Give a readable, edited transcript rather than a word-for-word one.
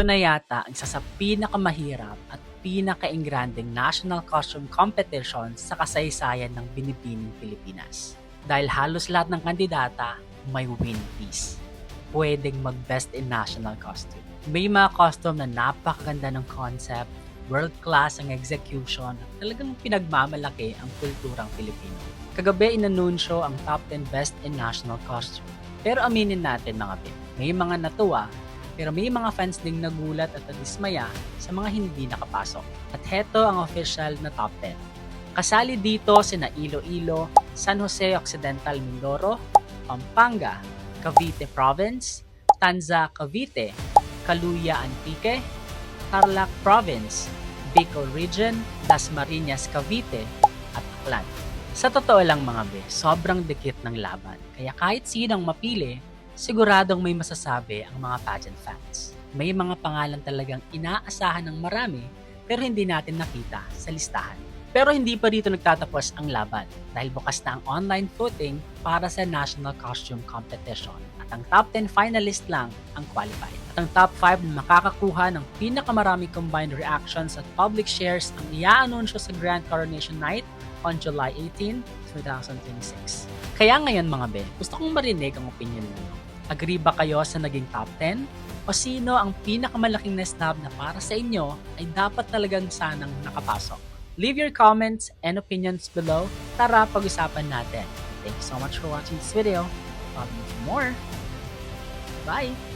Ito na yata ang isa sa pinakamahirap at pinaka-engranding national costume competition sa kasaysayan ng Binibining Pilipinas. Dahil halos lahat ng kandidata may win piece. Pwedeng mag-best in national costume. May mga costume na napakaganda ng concept, world-class ang execution, at talagang pinagmamalaki ang kulturang Pilipino. Kagabi inanunsyo ang top 10 best in national costume. Pero aminin natin mga pin, may mga natuwa, pero may mga fans ding nagulat at nadismaya sa mga hindi nakapasok. At heto ang official na top 10. Kasali dito sina Iloilo, San Jose Occidental Mindoro, Pampanga, Cavite Province, Tanza Cavite, Caluya Antique, Tarlac Province, Bicol Region, Dasmariñas Cavite, at Aklan. Sa totoo lang mga be, sobrang dikit ng laban. Kaya kahit sinong mapili, siguradong may masasabi ang mga pageant fans. May mga pangalan talagang inaasahan ng marami pero hindi natin nakita sa listahan. Pero hindi pa dito nagtatapos ang laban dahil bukas na ang online voting para sa National Costume Competition at ang top 10 finalist lang ang qualified. At ang top 5 na makakakuha ng pinakamaraming combined reactions at public shares ang i-aanunsyo sa Grand Coronation Night on July 18, 2026. Kaya ngayon mga be, gusto kong marinig ang opinion niyo. Agree ba kayo sa naging top 10? O sino ang pinakamalaking na snub na para sa inyo ay dapat talagang sanang nakapasok? Leave your comments and opinions below. Tara, pag-usapan natin. Thank you so much for watching this video. Follow me for more. Bye!